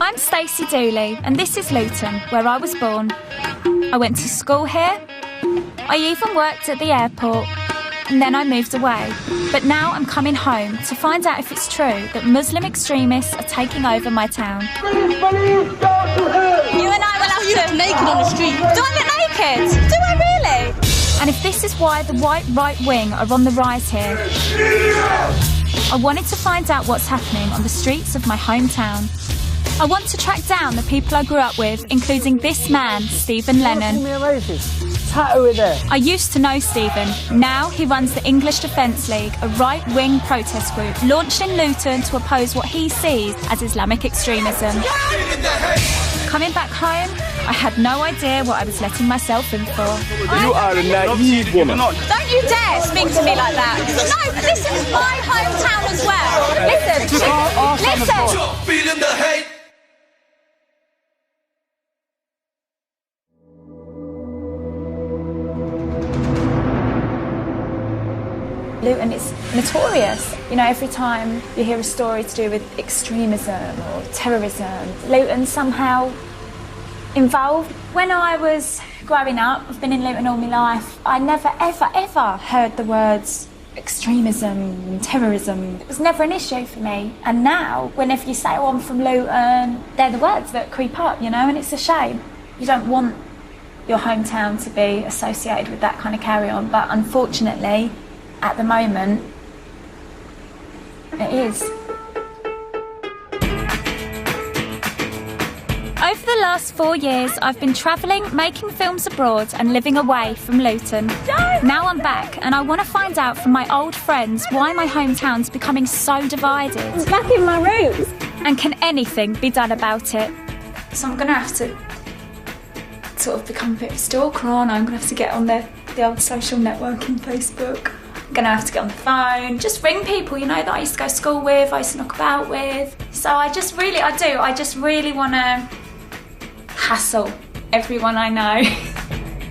I'm Stacey Dooley, and this is Luton, where I was born. I went to school here. I even worked at the airport. And then I moved away. But now I'm coming home to find out if it's true that Muslim extremists are taking over my town. Please, go to hell! You and I will have you look naked on the street. Do I look naked? Do I really? And if this is why the white right wing are on the rise here, I wanted to find out what's happening on the streets of my hometown. I want to track down the people I grew up with, including this man, Stephen Lennon. I used to know Stephen. Now he runs the English Defence League, a right-wing protest group launched in Luton to oppose what he sees as Islamic extremism. Coming back home, I had no idea what I was letting myself in for. You are a naive woman. Don't you dare speak to me like that. No, this is my hometown as well. Listen. Stop feeling the hate. Luton is notorious. You know, every time you hear a story to do with extremism or terrorism, Luton's somehow involved. When I was growing up, I've been in Luton all my life, I never, ever, ever heard the words extremism and terrorism. It was never an issue for me. And now, whenever you say, oh, I'm from Luton, they're the words that creep up, you know, and it's a shame. You don't want your hometown to be associated with that kind of carry-on, but unfortunately, at the moment, it is. Over the last 4 years, I've been travelling, making films abroad and living away from Luton. Now I'm back and I want to find out from my old friends why my hometown's becoming so divided. I'm back in my roots. And can anything be done about it? So I'm going to have to sort of become a bit of a stalker, aren't I? I'm going to have to get on the old social networking Facebook. I'm going to have to get on the phone, just ring people, you know, that I used to go to school with, I used to knock about with. So I just really want to hassle everyone I know.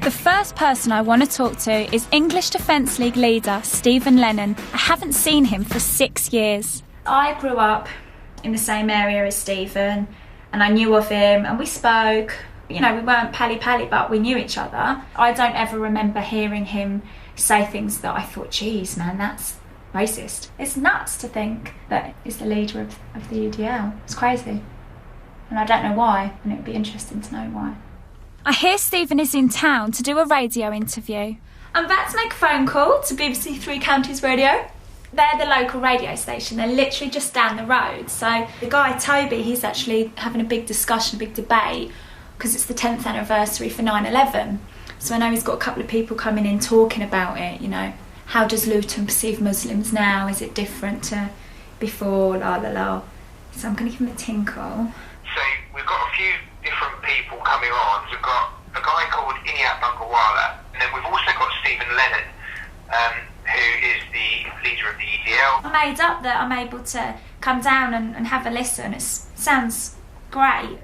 The first person I want to talk to is English Defence League leader Stephen Lennon. I haven't seen him for 6 years. I grew up in the same area as Stephen and I knew of him and we spoke. You know, we weren't pally-pally, but we knew each other. I don't ever remember hearing him say things that I thought, geez, man, that's racist. It's nuts to think that he's the leader of the UDL. It's crazy. And I don't know why, and it would be interesting to know why. I hear Stephen is in town to do a radio interview. I'm about to make a phone call to BBC Three Counties Radio. They're the local radio station. They're literally just down the road. So the guy, Toby, he's actually having a big discussion, a big debate, because it's the 10th anniversary for 9/11. So I know he's got a couple of people coming in talking about it, you know. How does Luton perceive Muslims now? Is it different to before? La la la. So I'm going to give him a tinkle. So we've got a few different people coming on. We've got a guy called and then we've also got Stephen Lennon, who is the leader of the EDL. I made up that I'm able to come down and have a listen. It sounds great.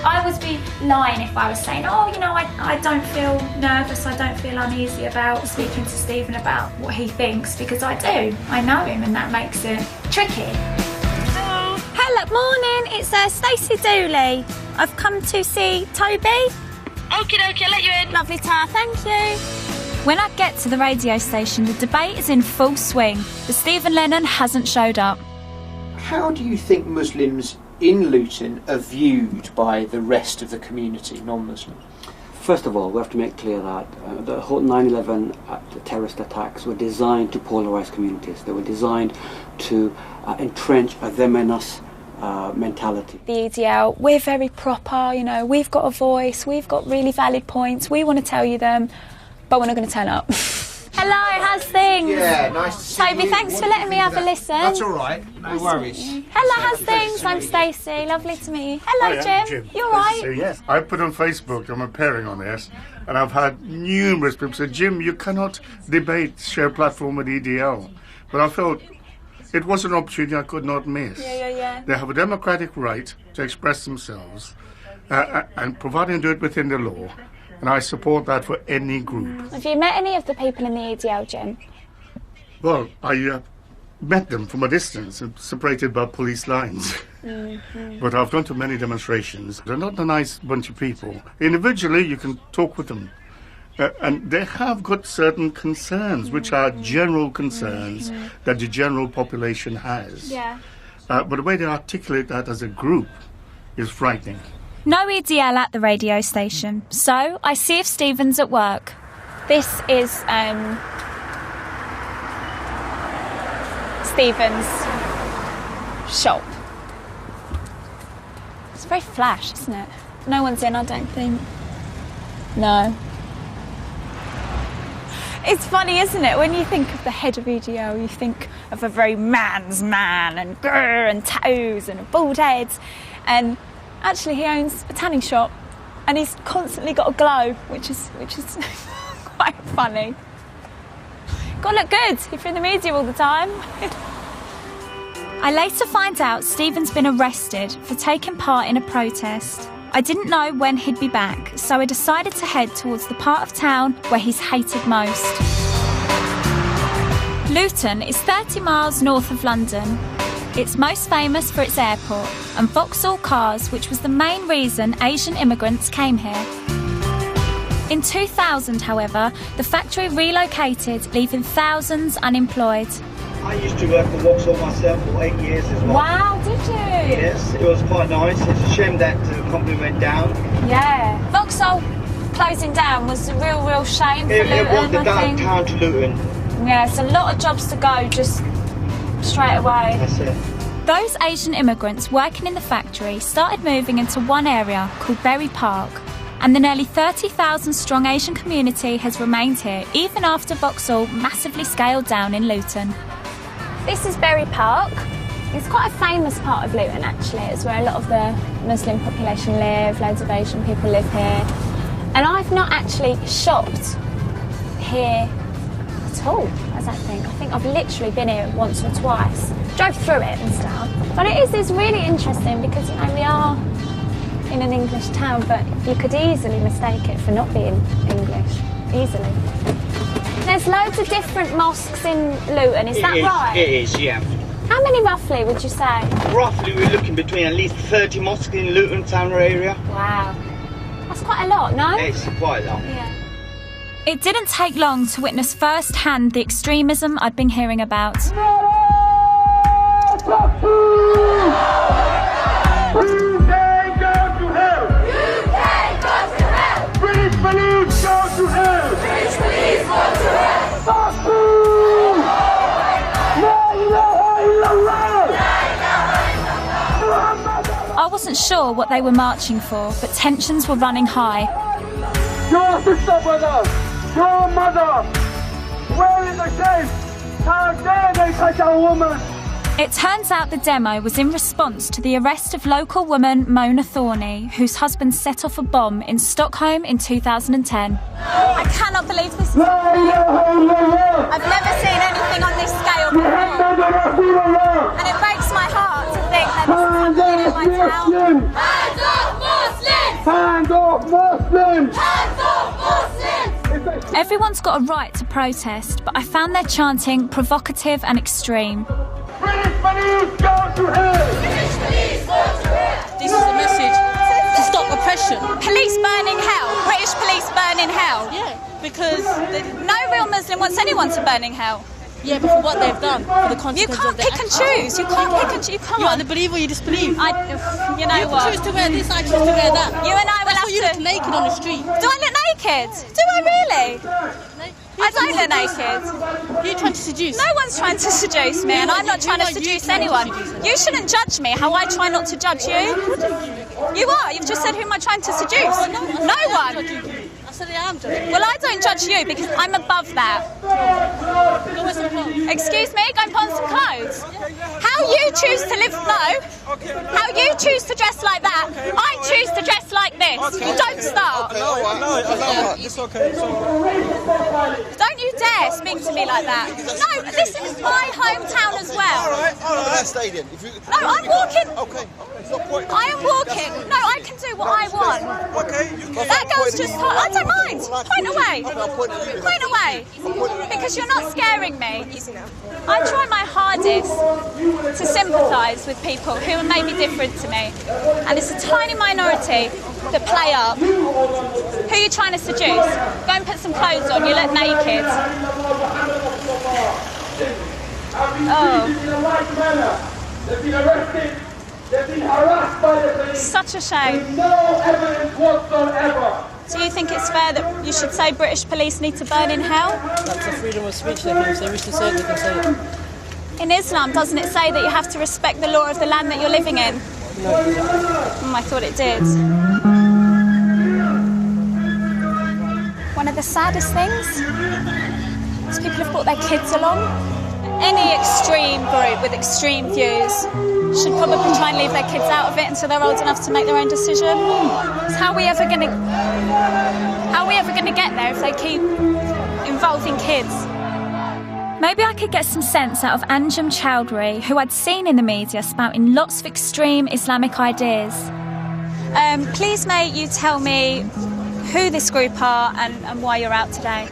I would be lying if I was saying, oh, you know, I don't feel nervous, I don't feel uneasy about speaking to Stephen about what he thinks, because I do. I know him and that makes it tricky. Hello, morning, it's Stacey Dooley. I've come to see Toby. Okie dokie, I'll let you in. Lovely tar, thank you. When I get to the radio station, the debate is in full swing, but Stephen Lennon hasn't showed up. How do you think Muslims in Luton are viewed by the rest of the community, non-Muslims? First of all, we have to make clear that the whole 9/11 terrorist attacks were designed to polarise communities. They were designed to entrench a them and us mentality. The EDL, we're very proper, you know, we've got a voice, we've got really valid points, we want to tell you them, but we're not going to turn up. Hello, how's things? Yeah, nice to see you. Toby, thanks for letting me have a listen. That's all right, no worries. Hello, how's things? I'm Stacey, lovely to meet you. Hello, Jim. You all right? Yes, I put on Facebook, I'm appearing on this, and I've had numerous people say, Jim, you cannot debate, share a platform with EDL. But I felt it was an opportunity I could not miss. Yeah. They have a democratic right to express themselves, and providing they do it within the law. And I support that for any group. Have you met any of the people in the EDL, Jim? Well, I met them from a distance, separated by police lines. But I've gone to many demonstrations. They're not a nice bunch of people. Individually, you can talk with them. And they have got certain concerns, which are general concerns that the general population has. Yeah. But the way they articulate that as a group is frightening. No EDL at the radio station, so I see if Stephen's at work. This is Stephen's shop. It's very flash, isn't it? No one's in, I don't think. No. It's funny, isn't it? When you think of the head of EDL, you think of a very man's man and grrr and tattoos and a bald head. And actually, he owns a tanning shop, and he's constantly got a glow, which is quite funny. Got to look good if you're in the media all the time. I later find out Stephen's been arrested for taking part in a protest. I didn't know when he'd be back, so I decided to head towards the part of town where he's hated most. Luton is 30 miles north of London. It's most famous for its airport and Vauxhall cars, which was the main reason Asian immigrants came here. In 2000, however, the factory relocated, leaving thousands unemployed. I used to work for Vauxhall myself for 8 years as well. Wow, did you? Yes, it was quite nice. It's a shame that the company went down. Yeah. Vauxhall closing down was a real shame for Luton, It was the I think. downtown to Luton. Yeah, it's a lot of jobs to go just straight away. That's it. Those Asian immigrants working in the factory started moving into one area called Berry Park, and the nearly 30,000 strong Asian community has remained here even after Vauxhall massively scaled down in Luton. This is Berry Park. It's quite a famous part of Luton, actually. It's where a lot of the Muslim population live, loads of Asian people live here. And I've not actually shopped here at all, I don't think. I think I've literally been here once or twice. Drove through it and stuff. But it's really interesting because, you know, we are in an English town, but you could easily mistake it for not being English. Easily. There's loads of different mosques in Luton, is that right? It is, yeah. How many roughly would you say? Roughly, we're looking between at least 30 mosques in Luton town area. Wow. That's quite a lot, no? It's quite a lot. Yeah. It didn't take long to witness firsthand the extremism I'd been hearing about. I wasn't sure what they were marching for, but tensions were running high. Your sister, brother! Your mother! Where is the shame? How dare they touch our woman? It turns out the demo was in response to the arrest of local woman Mona Thorney, whose husband set off a bomb in Stockholm in 2010. I cannot believe this. I've never seen anything on this scale before. And it breaks my heart to think that this is happening in my town. Hands off Muslims! Hands off Muslims! Hands off Muslims! Everyone's got a right to protest, but I found their chanting provocative and extreme. British police go to hell! British police go to hell! This is a message to stop oppression. Police burning hell. British police burning hell. Yeah, because No real Muslim wants anyone to burn in hell. yeah, but for what they've done, for the You consequences can't of their pick and actions. choose. You can't pick and choose. You can't. You either believe or you disbelieve. You know You what? choose to wear this, I choose to wear that. You and I will That's have why you to. look naked on the street. Do I look naked? Do I really? I don't look naked. Who are you trying to seduce? No one's trying to seduce me, and I'm not trying to seduce anyone. You shouldn't judge me how I try not to judge you. You are. You've just said who am I trying to seduce? No one. I said I am judging. Well, I don't judge you because I'm above that. Go wear some clothes. Excuse me, go and put on some clothes. How you choose to live, how you choose to dress like that, I choose to dress like this. You don't start. It's okay. Don't you dare speak to me like that. No, this is my hometown as well. Alright, stay then. No, I'm walking. Okay. No point. I am walking. No, I can do what I want. Okay. That girl's just. I don't don't mind. Point away. Point away. Because you're not scaring me. I try my hardest to sympathise with people who are maybe different to me. And it's a tiny minority that play up. Who are you trying to seduce? Go and put some clothes on. You look naked. Oh. They've been arrested. They've been harassed by the police. Such a shame. With no evidence whatsoever. Do you think it's fair that you should say British police need to burn in hell? That's a freedom of speech. If they wish to say it, they can say it. In Islam, doesn't it say that you have to respect the law of the land that you're living in? No. I thought it did. One of the saddest things is people have brought their kids along. Any extreme group with extreme views should probably try and leave their kids out of it until they're old enough to make their own decision. So how are we ever going to get there if they keep involving kids? Maybe I could get some sense out of Anjum Chowdhury, who I'd seen in the media spouting lots of extreme Islamic ideas. Please, mate, you tell me who this group are and why you're out today.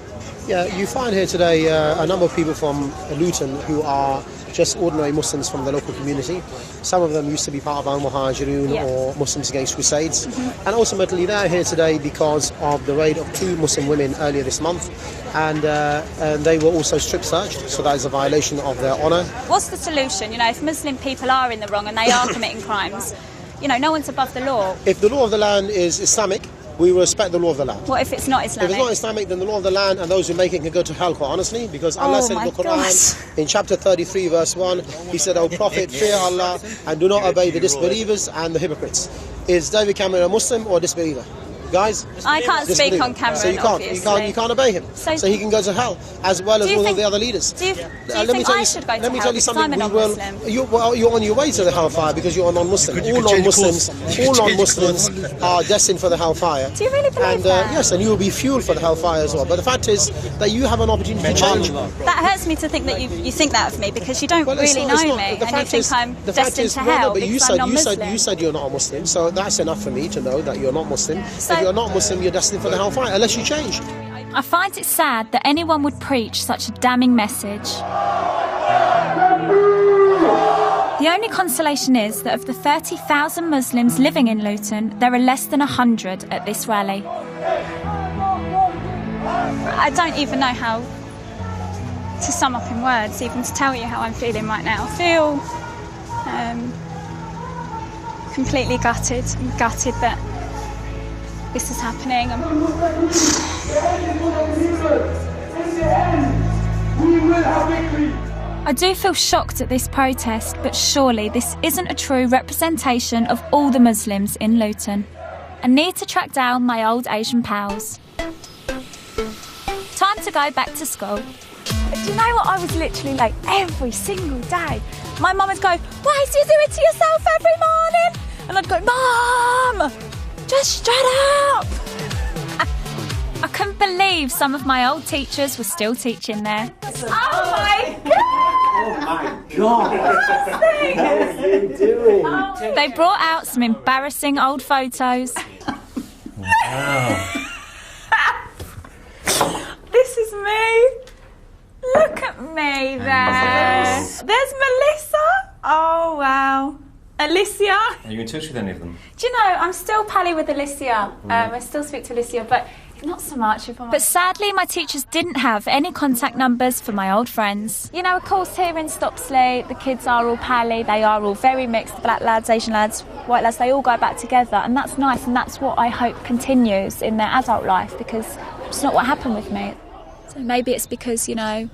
Yeah, you find here today a number of people from Luton who are just ordinary Muslims from the local community. Some of them used to be part of Al-Muhajirun or Muslims Against Crusades. And ultimately they're here today because of the raid of 2 Muslim women earlier this month. And they were also strip searched, so that is a violation of their honour. What's the solution? You know, if Muslim people are in the wrong and they are committing crimes, you know, no one's above the law. If the law of the land is Islamic, we respect the law of the land. What if it's not Islamic? If it's not Islamic, then the law of the land and those who make it can go to hell, quite honestly, because Allah said in the Quran, in chapter 33, verse 1, He said, "O Prophet, fear Allah and do not obey the disbelievers and the hypocrites." Is David Cameron a Muslim or a disbeliever? Guys, I can't speak on Cameron, so you can't obey him. So he can go to hell, as well as all of the other leaders. Do you think I should go to hell? Let me tell you something. You're on your way to the hellfire because you're a non-Muslim. All non-Muslims are destined for the hellfire. Do you really believe that? Yes, and you will be fueled for the hellfire as well. But the fact is that you have an opportunity to change. That hurts me to think that you think that of me, because you don't really know me, and you think I'm destined to hell because I'm non-Muslim. You said you're not a Muslim, so that's enough for me to know that you're not Muslim. If you're not Muslim, you're destined for the hellfire, unless you change. I find it sad that anyone would preach such a damning message. The only consolation is that of the 30,000 Muslims living in Luton, there are less than 100 at this rally. I don't even know how to sum up in words, even to tell you how I'm feeling right now. I feel completely gutted. I'm gutted that this is happening. I do feel shocked at this protest, but surely this isn't a true representation of all the Muslims in Luton. I need to track down my old Asian pals. Time to go back to school. Do you know what? I was literally like every single day. My mum would go, "Why do you do it to yourself every morning?" And I'd go, "Mum, just shut up." I couldn't believe some of my old teachers were still teaching there. Oh my God! How are you doing? They brought out some embarrassing old photos. Wow. This is me. Look at me there. There's Melissa. Oh wow. Alicia. Are you in touch with any of them? Do you know, I'm still pally with Alicia. I still speak to Alicia, but not so much. But sadly, my teachers didn't have any contact numbers for my old friends. You know, of course, here in Stopsley, the kids are all pally. They are all very mixed. Black lads, Asian lads, white lads, they all go back together. And that's nice. And that's what I hope continues in their adult life, because it's not what happened with me. So maybe it's because, you know,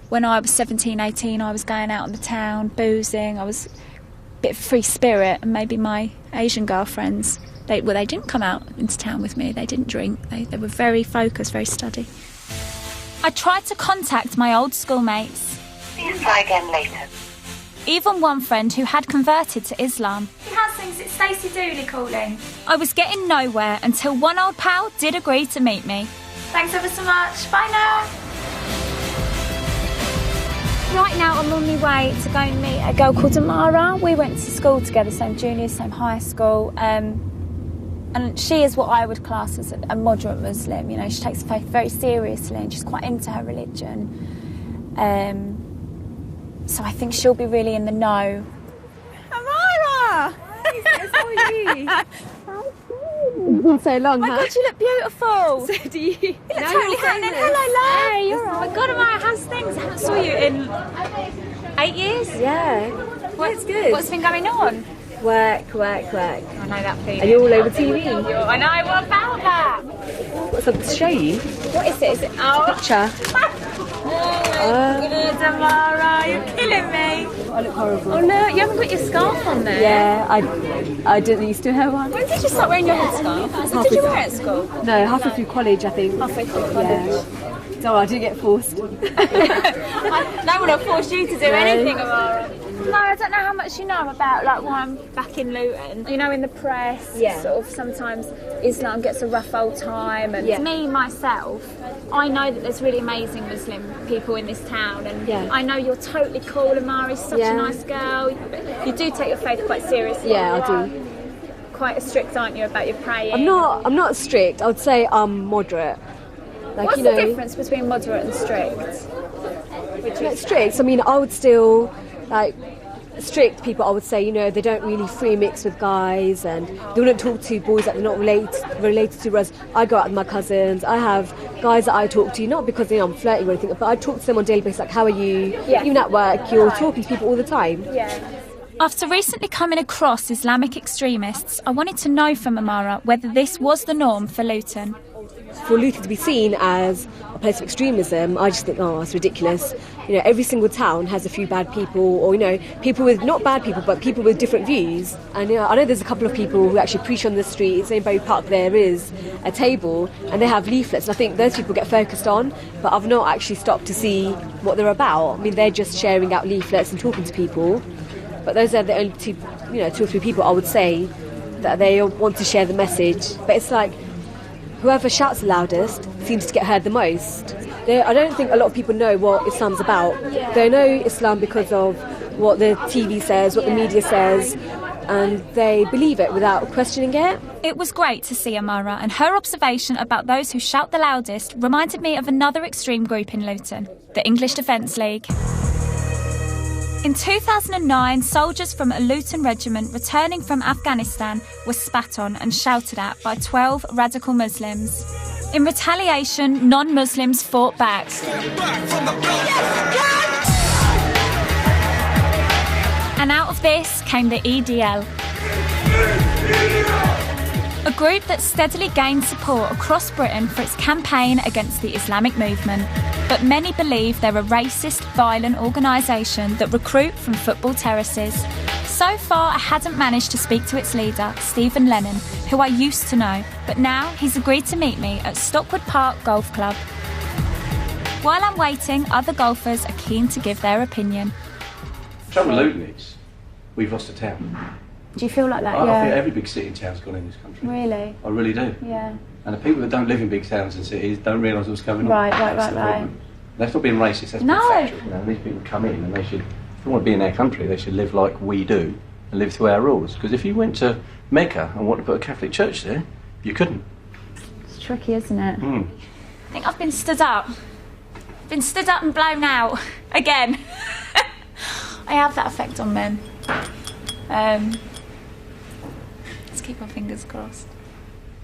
when I was 17, 18, I was going out in the town, boozing. I was a bit of free spirit, and maybe my Asian girlfriends, they didn't come out into town with me. They didn't drink. They were very focused, very steady. I tried to contact my old schoolmates. Please try again later. Even one friend who had converted to Islam. How's things? It's Stacey Dooley calling. I was getting nowhere until one old pal did agree to meet me. Thanks ever so much. Bye now. Right now I'm on my way to go and meet a girl called Amara. We went to school together, same junior, same high school. And she is what I would class as a moderate Muslim. You know, she takes faith very seriously and she's quite into her religion. So I think she'll be really in the know. Amara! It's been so long, Oh my God, you look beautiful. So do you. You look totally happening. Hello, love. Hey, you're Oh my God, Amara, how's things? I haven't saw you in 8 years. Yeah. It's good. What's been going on? Work. I know that feeling. Are you all over TV? I know, what about that? What's up to show you? What is it? Is it our Picture. Good, Amara, you're killing me. I look horrible. Oh no, you haven't got your scarf on there. Yeah, I didn't used to have one. When did you start wearing your headscarf? Did you wear it at school? No, halfway through college, I think. Halfway through college. Yeah. So I didn't get forced. No one will force you to do anything, Amara. No, I don't know how much you know about like why I'm back in Luton. You know, in the press, sort of sometimes Islam gets a rough old time, and me myself, I know that there's really amazing Muslim people in this town, and I know you're totally cool. Amari's such a nice girl. You do take your faith quite seriously. Yeah, I do. Quite strict, aren't you, about your praying? I'm not strict. I would say I'm moderate. Like, what's you know, the difference between moderate and strict? Strict. I mean, I would still like. Strict people, I would say, you know, they don't really free mix with guys and they wouldn't talk to boys that they're not related to. Whereas I go out with my cousins, I have guys that I talk to, not because, you know, I'm flirting or anything, but I talk to them on a daily basis, like, how are you? Even at work, you're talking to people all the time. After recently coming across Islamic extremists, I wanted to know from Amara whether this was the norm for Luton. For Luton to be seen as a place of extremism, I just think, oh, it's ridiculous. You know, every single town has a few bad people, or, you know, people with, not bad people, but people with different views. And, you know, I know there's a couple of people who actually preach on the streets. In Bury Park there is a table, and they have leaflets, and I think those people get focused on, but I've not actually stopped to see what they're about. I mean, they're just sharing out leaflets and talking to people, but those are the only two or three people I would say that they want to share the message. But it's like, whoever shouts the loudest seems to get heard the most. I don't think a lot of people know what Islam's about. They know Islam because of what the TV says, what the media says, and they believe it without questioning it. It was great to see Amara, and her observation about those who shout the loudest reminded me of another extreme group in Luton, the English Defence League. In 2009, soldiers from a Luton regiment returning from Afghanistan were spat on and shouted at by 12 radical Muslims. In retaliation, non-Muslims fought back. And out of this came the EDL. A group that steadily gained support across Britain for its campaign against the Islamic movement. But many believe they're a racist, violent organisation that recruit from football terraces. So far, I hadn't managed to speak to its leader, Stephen Lennon, who I used to know, but now he's agreed to meet me at Stockwood Park Golf Club. While I'm waiting, other golfers are keen to give their opinion. The trouble with Luton is, we've lost a town. Do you feel like that? I think every big city and town's gone in this country. Really? I really do. Yeah. And the people that don't live in big towns and cities don't realise what's going on. Right. That's not being racist, that's being factual. You know, these people come in and they should, if they want to be in their country, they should live like we do and live to our rules. Because if you went to Mecca and wanted to put a Catholic church there, you couldn't. It's tricky, isn't it? I think I've been stood up. Been stood up and blown out. Again. I have that effect on men. Let's keep our fingers crossed.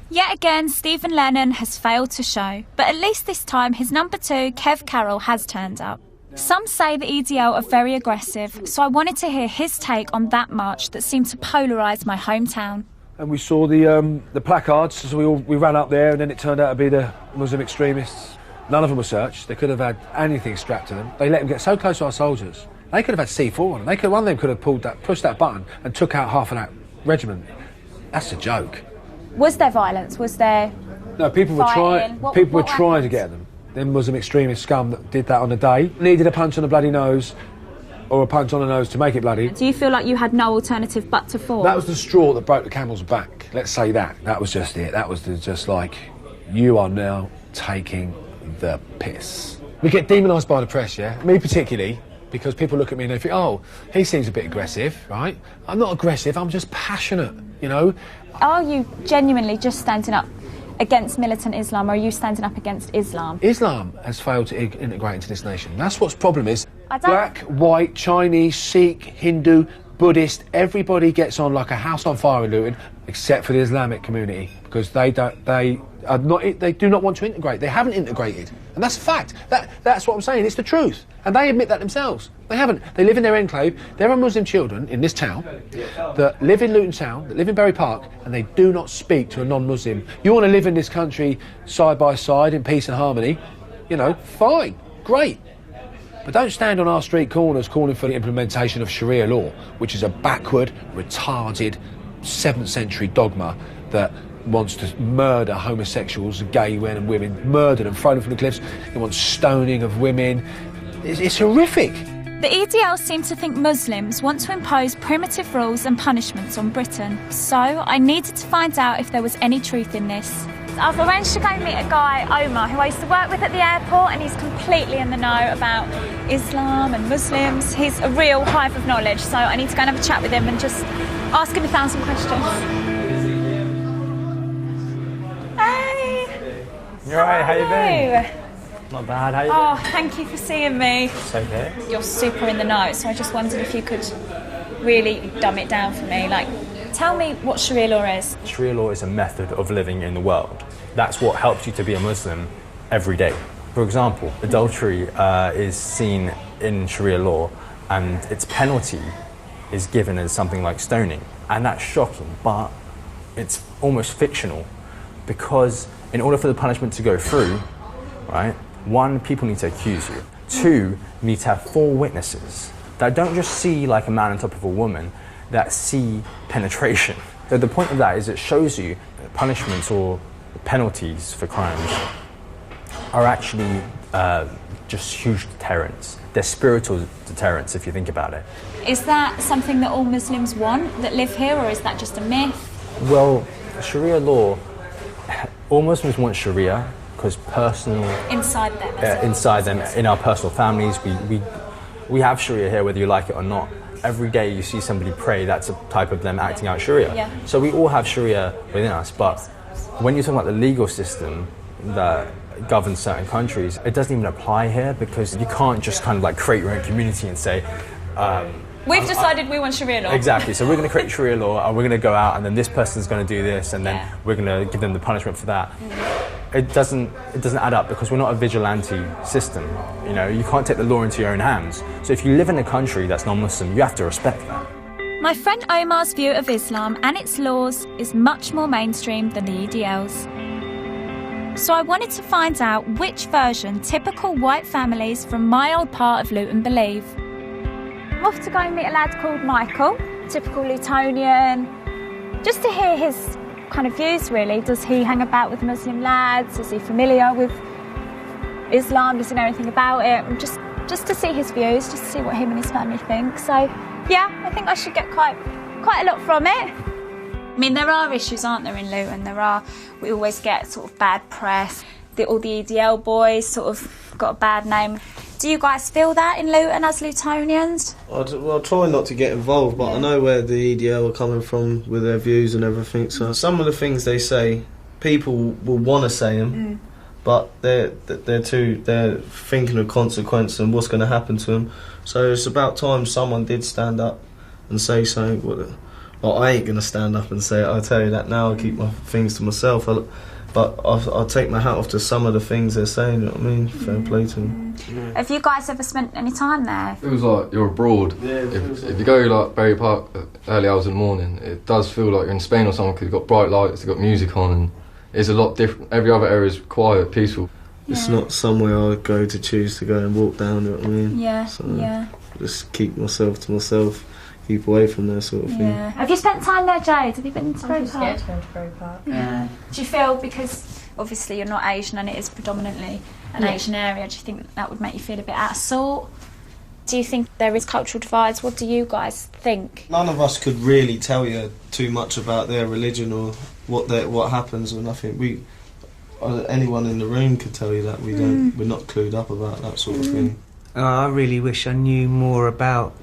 Yet again, Stephen Lennon has failed to show, but at least this time his number 2, Kev Carroll, has turned up. Some say the EDL are very aggressive, so I wanted to hear his take on that march that seemed to polarise my hometown. And we saw the placards, so we ran up there, and then it turned out to be the Muslim extremists. None of them were searched. They could have had anything strapped to them. They let them get so close to our soldiers. They could have had C4 on them. One of them could have pushed that button and took out half of that regiment. That's a joke. Was there violence? Was there? No, people were trying to get them. Them Muslim extremist scum that did that on the day needed a punch on the bloody nose, or a punch on the nose to make it bloody. Do you feel like you had no alternative but to fall? That was the straw that broke the camel's back. Let's say that. That was just it. That was just like, you are now taking the piss. We get demonised by the press, yeah? Me particularly, because people look at me and they think, oh, he seems a bit aggressive, right? I'm not aggressive, I'm just passionate, you know? Are you genuinely just standing up against militant Islam, or are you standing up against Islam? Islam has failed to integrate into this nation. That's what's problem is. Black, white, Chinese, Sikh, Hindu, Buddhist, everybody gets on like a house on fire in Luton, except for the Islamic community, because they do not want to integrate. They haven't integrated, and that's a fact. That's what I'm saying. It's the truth, and they admit that themselves. They haven't. They live in their enclave. There are Muslim children in this town that live in Luton Town, that live in Bury Park, and they do not speak to a non-Muslim. You want to live in this country side by side in peace and harmony, you know, fine, great. But don't stand on our street corners calling for the implementation of Sharia law, which is a backward, retarded, 7th century dogma that wants to murder homosexuals, gay men and women, murder them, throw them from the cliffs. It wants stoning of women. It's horrific. The EDL seem to think Muslims want to impose primitive rules and punishments on Britain. So I needed to find out if there was any truth in this. I've arranged to go meet a guy, Omar, who I used to work with at the airport, and he's completely in the know about Islam and Muslims. He's a real hive of knowledge, so I need to go and have a chat with him and just ask him 1,000 questions. Hey! You're right, how you been? Not bad, how you doing? Oh, thank you for seeing me. It's okay. You're super in the know, so I just wondered if you could really dumb it down for me. Like, tell me what Sharia law is. Sharia law is a method of living in the world. That's what helps you to be a Muslim every day. For example, adultery is seen in Sharia law, and its penalty is given as something like stoning. And that's shocking, but it's almost fictional, because in order for the punishment to go through, right, 1, people need to accuse you. 2, you need to have 4 witnesses that don't just see like a man on top of a woman, that see penetration. So the point of that is it shows you that punishments or penalties for crimes are actually just huge deterrents. They're spiritual deterrents if you think about it. Is that something that all Muslims want that live here, or is that just a myth? Well, Sharia law, all Muslims want Sharia because personal... Inside them. Inside them, in our personal families, we have Sharia here whether you like it or not. Every day you see somebody pray, that's a type of them acting out Sharia. Yeah. So we all have Sharia within us, but when you're talking about the legal system that governs certain countries, it doesn't even apply here, because you can't just kind of like create your own community and say... We've decided we want Sharia law. Exactly, so we're going to create Sharia law, and we're going to go out, and then this person's going to do this, and then we're going to give them the punishment for that. It doesn't add up, because we're not a vigilante system. You know, you can't take the law into your own hands. So if you live in a country that's non-Muslim, you have to respect that. My friend Omar's view of Islam and its laws is much more mainstream than the EDL's. So I wanted to find out which version typical white families from my old part of Luton believe. I'm off to go and meet a lad called Michael, typical Lutonian, just to hear his kind of views really. Does he hang about with Muslim lads? Is he familiar with Islam? Does he know anything about it? Just to see his views, just to see what him and his family think. So yeah, I think I should get quite a lot from it. I mean, there are issues, aren't there, in Luton? We always get sort of bad press. All the EDL boys sort of got a bad name. Do you guys feel that in Luton as Lutonians? Well, I try not to get involved, but I know where the EDL are coming from with their views and everything. So some of the things they say, people will want to say them, but they're thinking of consequence and what's going to happen to them. So it's about time someone did stand up and say something. Well, I ain't going to stand up and say it, I'll tell you that now. I keep my things to myself. But I'll take my hat off to some of the things they're saying, you know what I mean? Fair play to them. Yeah. Have you guys ever spent any time there? It feels like you're abroad. Yeah, if you go like Bury Park early hours in the morning, it does feel like you're in Spain or something, because you've got bright lights, you've got music on, and it's a lot different. Every other area is quiet, peaceful. It's not somewhere I go to choose to go and walk down, you know what I mean? Yeah, so just keep myself to myself. Keep away from that sort of thing. Yeah. Have you spent time there, Jade? Have you been to Bury Park? I'm scared to go to Bury Park. Yeah. Do you feel, because obviously you're not Asian and it is predominantly an Asian area, do you think that would make you feel a bit out of sort? Do you think there is cultural divides? What do you guys think? None of us could really tell you too much about their religion or what happens or nothing. Anyone in the room could tell you that. We're not clued up about that sort of thing. I really wish I knew more about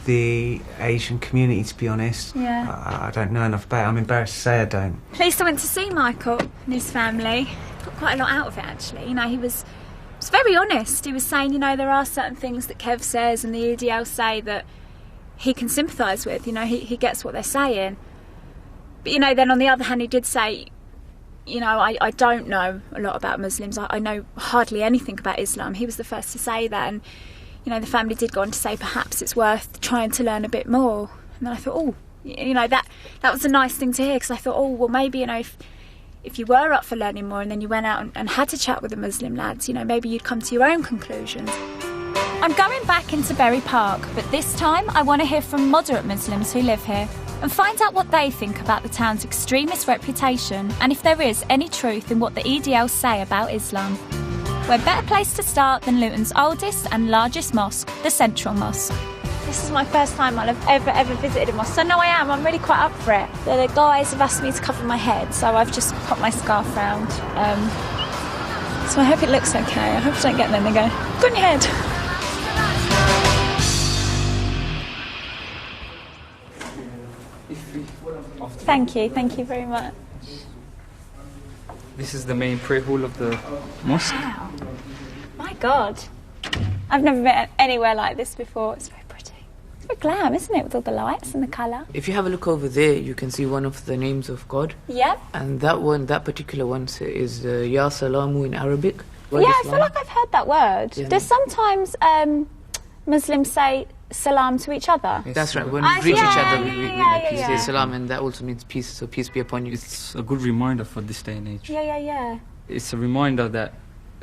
the Asian community, to be honest. Yeah. I don't know enough about it. I'm embarrassed to say I don't. At least I went to see Michael and his family. Got quite a lot out of it, actually. You know, he was very honest. He was saying, you know, there are certain things that Kev says and the EDL say that he can sympathise with. You know, he gets what they're saying. But, you know, then on the other hand, he did say, you know, I don't know a lot about Muslims. I know hardly anything about Islam. He was the first to say that. And, you know, the family did go on to say perhaps it's worth trying to learn a bit more. And then I thought, oh, you know, that was a nice thing to hear, because I thought, oh, well, maybe, you know, if you were up for learning more and then you went out and had to chat with the Muslim lads, you know, maybe you'd come to your own conclusions. I'm going back into Bury Park, but this time I want to hear from moderate Muslims who live here and find out what they think about the town's extremist reputation and if there is any truth in what the EDL say about Islam. Where better place to start than Luton's oldest and largest mosque, the Central Mosque. This is my first time I'll have ever visited a mosque. So no, I'm really quite up for it. The guys have asked me to cover my head, so I've just popped my scarf round. So I hope it looks okay. I hope I don't get them and they go, go on your head. Thank you very much. This is the main prayer hall of the mosque. Wow. My God. I've never been anywhere like this before. It's very pretty. It's very glam, isn't it, with all the lights and the colour? If you have a look over there, you can see one of the names of God. Yeah. And that particular one is Ya Salamu in Arabic. Yeah, I feel like I've heard that word. Yeah. Does sometimes Muslims say salam to each other? That's right. When we greet each other, we say salam, and that also means peace. So peace be upon you. It's a good reminder for this day and age. Yeah. It's a reminder that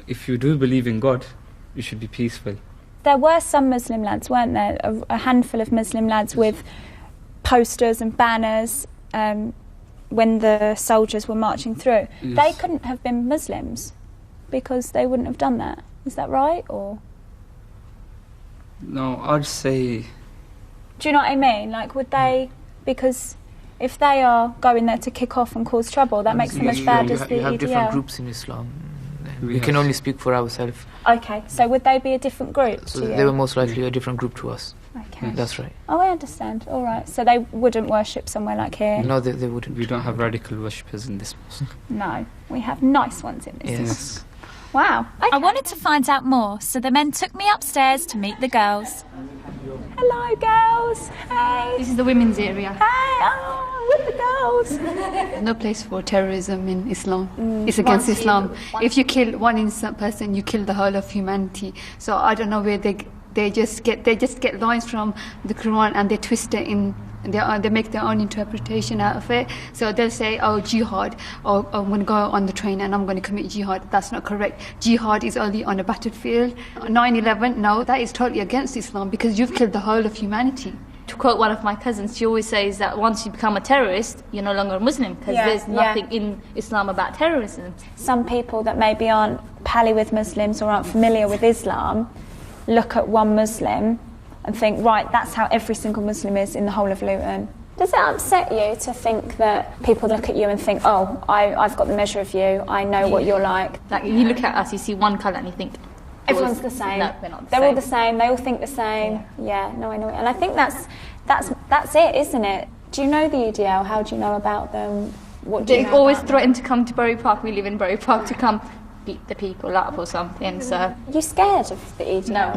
if you do believe in God, you should be peaceful. There were some Muslim lads, weren't there? A handful of Muslim lads with posters and banners when the soldiers were marching through. Yes. They couldn't have been Muslims because they wouldn't have done that. Is that right? Or No, I'd say... do you know what I mean? Like, would they... because if they are going there to kick off and cause trouble, that makes them as bad as the EDL. You have different groups in Islam. We can only speak for ourselves. Okay, so would they be a different group So to you? they were most likely a different group to us. Okay. That's right. Oh, I understand. All right. So they wouldn't worship somewhere like here? No, they wouldn't. We don't have radical worshippers in this mosque. No. We have nice ones in this Yes. mosque. Wow. Okay. I wanted to find out more, so the men took me upstairs to meet the girls. Hello, girls. Hey. This is the women's area. Hey, with the girls. No place for terrorism in Islam. It's against Islam. If you kill one innocent person, you kill the whole of humanity. So I don't know where they just get lines from the Quran and they twist it in. They make their own interpretation out of it. So they'll say, oh, jihad, or I'm going to go on the train and I'm going to commit jihad. That's not correct. Jihad is only on a battlefield. 9/11, no, that is totally against Islam because you've killed the whole of humanity. To quote one of my cousins, she always says that once you become a terrorist, you're no longer a Muslim because there's nothing in Islam about terrorism. Some people that maybe aren't pally with Muslims or aren't familiar with Islam look at one Muslim and think, right, that's how every single Muslim is in the whole of Luton. Does it upset you to think that people look at you and think, oh, I've got the measure of you, I know what you're like? Like, you look at us, you see one colour and you think... everyone's the same. No, we're not the They're same. all the same, they all think the same. Yeah, no, I know it. And I think that's it, isn't it? Do you know the EDL? How do you know about them? What do you They know always about threaten to come to Bury Park. We live in Bury Park, to come beat the people up or something, so... Are you scared of the EDL?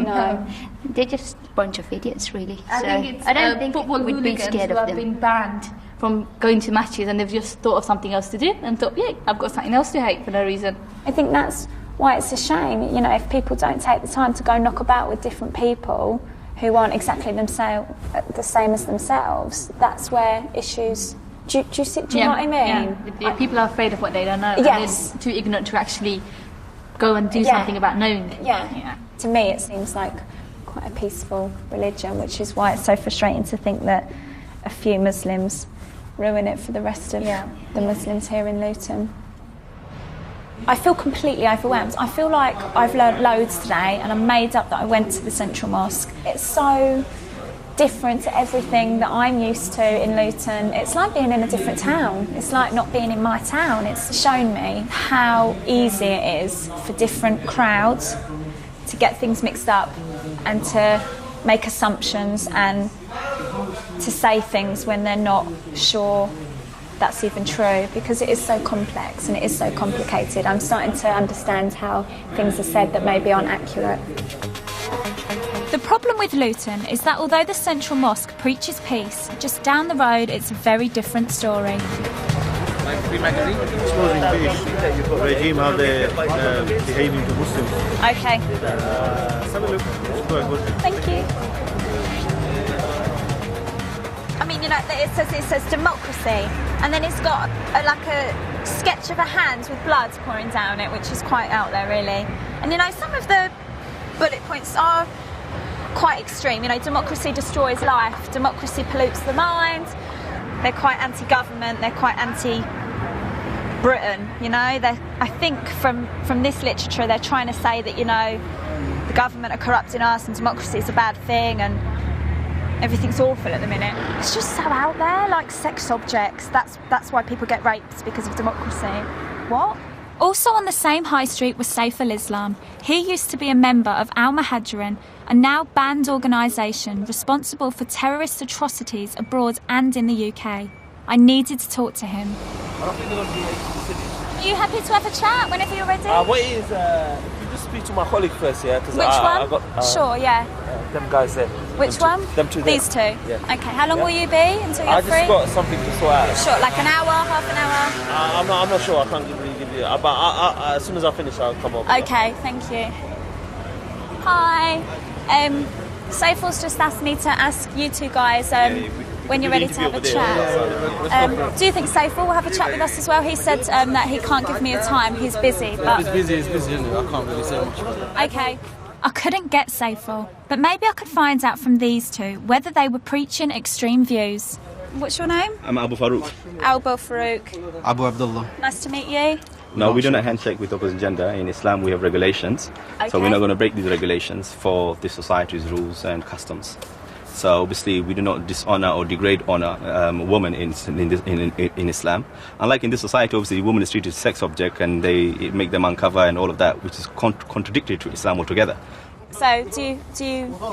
No. They're just a bunch of idiots, really. I think it's I don't think football we'd be hooligans scared who of have them. been banned from going to matches and they've just thought of something else to do and thought, yeah, I've got something else to hate for no reason. I think that's why it's a shame, you know, if people don't take the time to go knock about with different people who aren't exactly the same as themselves, that's where issues... Do you know what I mean? Yeah. People are afraid of what they don't know. Yes. And they're too ignorant to actually go and do something about knowing. Yeah. To me, it seems like quite a peaceful religion, which is why it's so frustrating to think that a few Muslims ruin it for the rest of the Muslims here in Luton. I feel completely overwhelmed. I feel like I've learnt loads today and I'm made up that I went to the Central Mosque. It's so different to everything that I'm used to in Luton. It's like being in a different town. It's like not being in my town. It's shown me how easy it is for different crowds to get things mixed up and to make assumptions and to say things when they're not sure that's even true, because it is so complex and it is so complicated. I'm starting to understand how things are said that maybe aren't accurate. The problem with Luton is that although the central mosque preaches peace, just down the road it's a very different story. Exposing the regime, how they're behaving to Muslims. Okay. Thank you. I mean, you know, it says democracy, and then it's got a sketch of a hand with blood pouring down it, which is quite out there, really. And you know, some of the bullet points are quite extreme. You know, democracy destroys life, democracy pollutes the mind. They're quite anti-government, they're quite anti-Britain, you know. I think from this literature they're trying to say that, you know, the government are corrupting us and democracy is a bad thing and everything's awful at the minute. It's just so out there, like sex objects. That's why people get raped, because of democracy. What? Also on the same high street was Sassil Islam. He used to be a member of Al Muhajirin, a now banned organisation responsible for terrorist atrocities abroad and in the UK. I needed to talk to him. Are you happy to have a chat whenever you're ready? What is, if you just speak to my colleague first, yeah? Which one? Got, sure, yeah. Them guys there. Which one? Them two there. These two? Yeah. Okay, how long will you be until you're free? I just got something to sort out. Sure, like an hour, half an hour? I'm not sure, I can't really give you, but as soon as I finish I'll come over. Okay, thank you. Hi. Sassil's just asked me to ask you two guys when you're ready to have a chat. Do you think Sassil will have a chat with us as well? He said that he can't give me a time, he's busy. But He's busy, isn't it? I can't really say much. Okay. I couldn't get Sassil, but maybe I could find out from these two whether they were preaching extreme views. What's your name? I'm Abu Farouk. Abu Farouk. Abu Abdullah. Nice to meet you. No, we don't handshake with opposite gender. In Islam, we have regulations. Okay. So we're not going to break these regulations for the society's rules and customs. So obviously, we do not dishonor or degrade honor a woman in Islam. Unlike in this society, obviously, women is treated as a sex object and they make them uncover and all of that, which is contradictory to Islam altogether. So,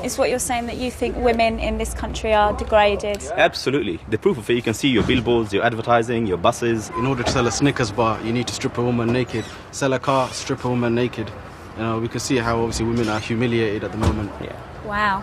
is what you're saying that you think women in this country are degraded? Absolutely. The proof of it, you can see your billboards, your advertising, your buses. In order to sell a Snickers bar, you need to strip a woman naked. Sell a car, strip a woman naked. You know, we can see how obviously women are humiliated at the moment. Yeah. Wow.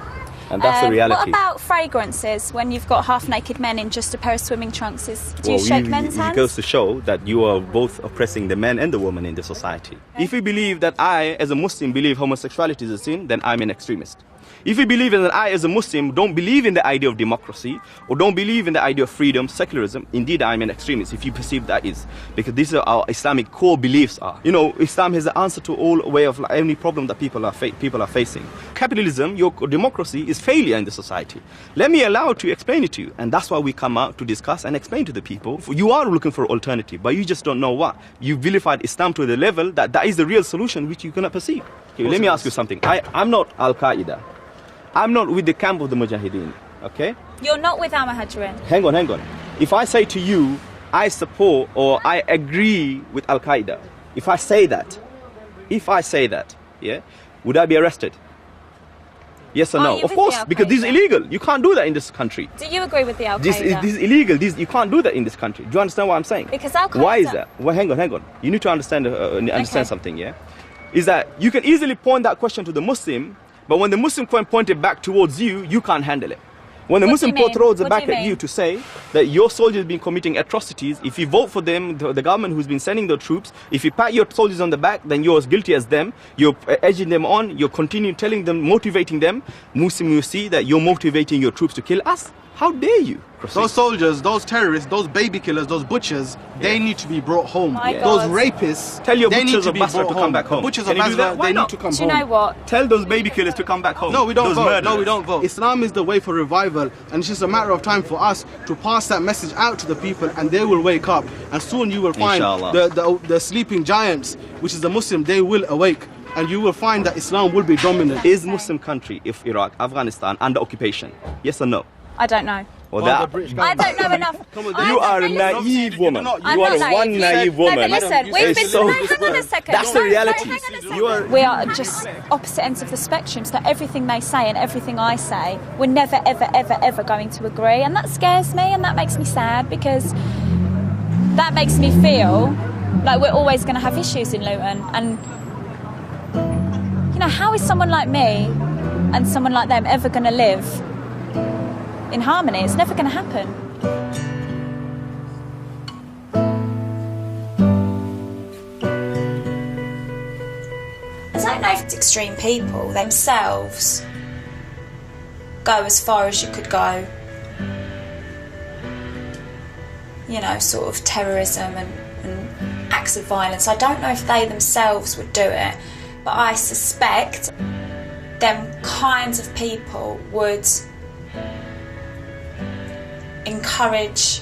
And that's the reality. What about fragrances when you've got half-naked men in just a pair of swimming trunks? Do you shake men's hands? It goes to show that you are both oppressing the men and the woman in the society. Okay. If you believe that I, as a Muslim, believe homosexuality is a sin, then I'm an extremist. If you believe that I, as a Muslim, don't believe in the idea of democracy or don't believe in the idea of freedom, secularism, indeed I'm an extremist, if you perceive that is. Because these are our Islamic core beliefs are. You know, Islam has the answer to all way of any problem that people are facing. Capitalism, your democracy, is failure in the society. Let me allow to explain it to you. And that's why we come out to discuss and explain to the people. You are looking for an alternative, but you just don't know what. You vilified Islam to the level that that is the real solution which you cannot perceive. Okay, let me ask you something. I'm not Al-Qaeda. I'm not with the camp of the Mujahideen, okay? You're not with Al Muhajirin. Hang on. If I say to you, I support or I agree with Al-Qaeda, if I say that, yeah, would I be arrested? Yes or no? Of course, because this is illegal. You can't do that in this country. Do you agree with the Al-Qaeda? This is illegal. You can't do that in this country. Do you understand what I'm saying? Because Al-Qaeda... Why is that? Well, hang on. You need to understand something, yeah? Is that you can easily point that question to the Muslim, but when the Muslim pointed back towards you, you can't handle it. When the Muslim throws it back at you to say that your soldiers have been committing atrocities, if you vote for them, the government who's been sending the troops, if you pat your soldiers on the back, then you're as guilty as them. You're edging them on, you're continuing telling them, motivating them. Muslim, you see that you're motivating your troops to kill us. How dare you? Those soldiers, those terrorists, those baby killers, those butchers, they need to be brought home. Those rapists, tell your they need butchers to of be Basra brought to come back home. The butchers Can of you do that? Basra, Why they not? need to come home. Do you know what? Tell those baby killers to come back home. No, we don't those vote. murderers. No, we don't vote. Islam is the way for revival, and it's just a matter of time for us to pass that message out to the people, and they will wake up. And soon you will find the sleeping giants, which is the Muslim, they will awake. And you will find that Islam will be dominant. Is Muslim country, if Iraq, Afghanistan, under occupation? Yes or no? I don't know. Or that? I don't know enough. You are a naive woman. You are one naive woman. No, but listen, we've been... So, hang on a second. that's the reality. We are just opposite ends of the spectrum, so everything they say and everything I say, we're never, ever, ever, ever going to agree, and that scares me and that makes me sad, because that makes me feel like we're always going to have issues in Luton. And, you know, how is someone like me and someone like them ever going to live in harmony? It's never going to happen. I don't know if extreme people themselves go as far as you could go. You know, sort of terrorism and acts of violence. I don't know if they themselves would do it, but I suspect them kinds of people would encourage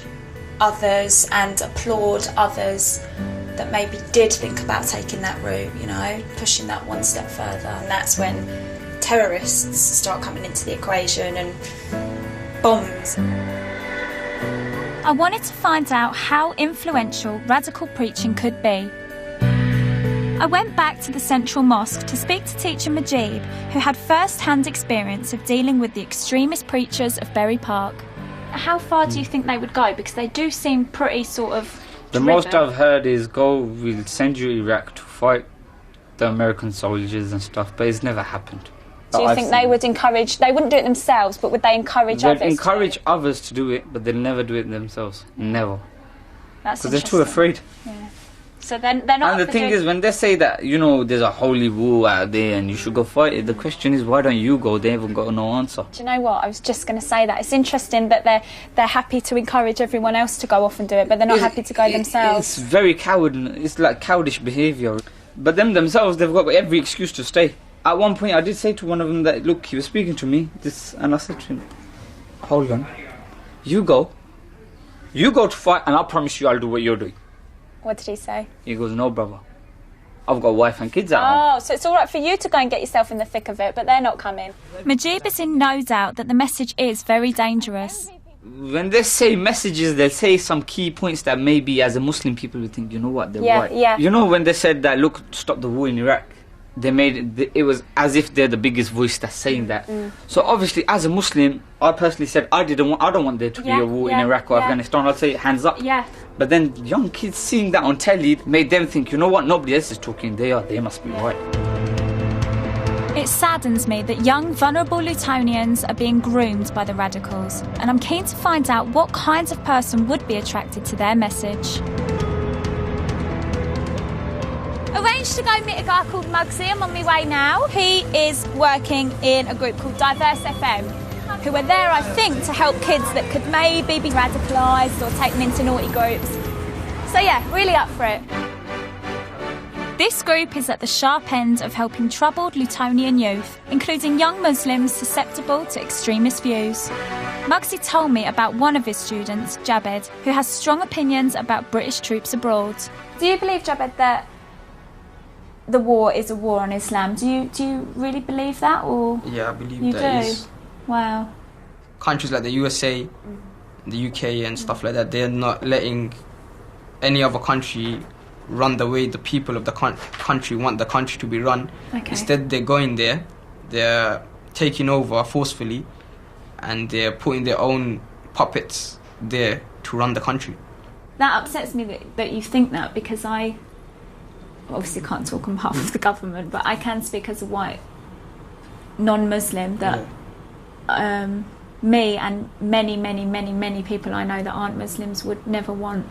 others and applaud others that maybe did think about taking that route, you know, pushing that one step further. And that's when terrorists start coming into the equation and bombs. I wanted to find out how influential radical preaching could be. I went back to the Central Mosque to speak to teacher Majib, who had first-hand experience of dealing with the extremist preachers of Bury Park. How far do you think they would go? Because they do seem pretty sort of The most I've heard is we'll send you Iraq to fight the American soldiers and stuff, but it's never happened. Do you think they would encourage, they wouldn't do it themselves, but would they encourage others? They'd encourage others to do it, but they'll never do it themselves. Never. That's because they're too afraid. Yeah. So then they're not... And the thing is, when they say that, you know, there's a holy war out there and you should go fight it, the question is, why don't you go? They haven't got no answer. Do you know what? I was just going to say that. It's interesting that they're happy to encourage everyone else to go off and do it, but they're not happy to go themselves. It's very coward. It's like childish behaviour. But them themselves, they've got every excuse to stay. At one point, I did say to one of them that, look, he was speaking to me, and I said to him, hold on, you go to fight, and I promise you I'll do what you're doing. What did he say? He goes, no, brother, I've got a wife and kids at home. Oh, so it's all right for you to go and get yourself in the thick of it, but they're not coming. Majib is in no doubt that the message is very dangerous. When they say messages, they'll say some key points that maybe as a Muslim people would think, you know what, they're right. Yeah. You know, when they said that, look, stop the war in Iraq, they made it was as if they're the biggest voice that's saying that. So obviously, as a Muslim, I personally said I don't want there to be a war in Iraq or Afghanistan. I'd say hands up. Yeah. But then young kids seeing that on telly made them think, you know what, nobody else is talking. They must be right. It saddens me that young, vulnerable Lutonians are being groomed by the radicals, and I'm keen to find out what kinds of person would be attracted to their message. Arranged to go meet a guy called Muggsy. I'm on my way now. He is working in a group called Diverse FM, who are there, I think, to help kids that could maybe be radicalised or take them into naughty groups. So yeah, really up for it. This group is at the sharp end of helping troubled Lutonian youth, including young Muslims susceptible to extremist views. Muggsy told me about one of his students, Jabed, who has strong opinions about British troops abroad. Do you believe, Jabed, that the war is a war on Islam? Do you really believe that, or yeah, I believe you that do? is. Wow. Countries like the USA, the UK, and stuff like that, they're not letting any other country run the way the people of the country want the country to be run. Okay. Instead, they're going there, they're taking over forcefully, and they're putting their own puppets there to run the country. That upsets me that you think that, because I obviously can't talk on behalf of the government, but I can speak as a white non-Muslim that me and many people I know that aren't Muslims would never want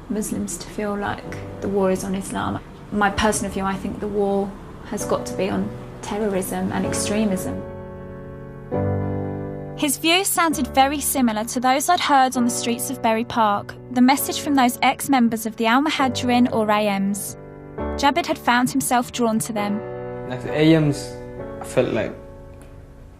Muslims to feel like the war is on Islam. My personal view, I think the war has got to be on terrorism and extremism. His views sounded very similar to those I'd heard on the streets of Bury Park, the message from those ex-members of the Al-Muhajirin or AMs. Jabed had found himself drawn to them. Like the AMs, I felt like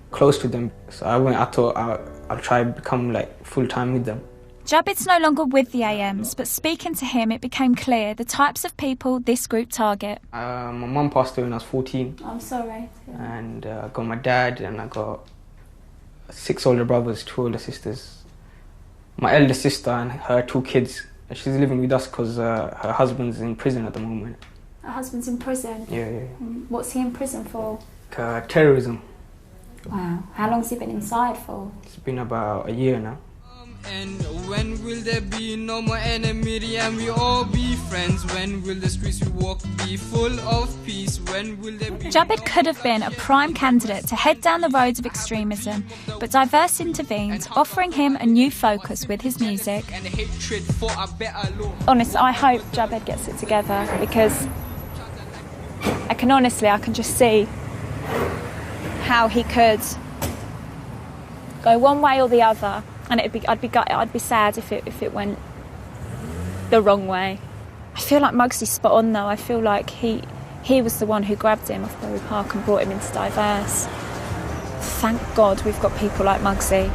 close to them, so I thought I'll try to become like full-time with them. Jabed's no longer with the AMs, but speaking to him it became clear the types of people this group target. My mum passed away when I was 14. I'm sorry. And I got my dad, and I got 6 older brothers, 2 older sisters. my eldest sister and her 2 kids. She's living with us because her husband's in prison at the moment. Her husband's in prison? Yeah. What's he in prison for? Terrorism. Wow. How long's he been inside for? It's been about a year now. And when will there be no more enmity and we all be friends? When will the streets we walk be full of peace? When will there be... Jabed could have been a prime candidate to head down the roads of extremism, but Diverse intervened, offering him a new focus with his music. Honestly, I hope Jabed gets it together, because I can just see how he could go one way or the other. And I'd be sad if it went the wrong way. I feel like Muggsy's spot on though. I feel like he was the one who grabbed him off Bury Park and brought him into Diverse. Thank God we've got people like Muggsy.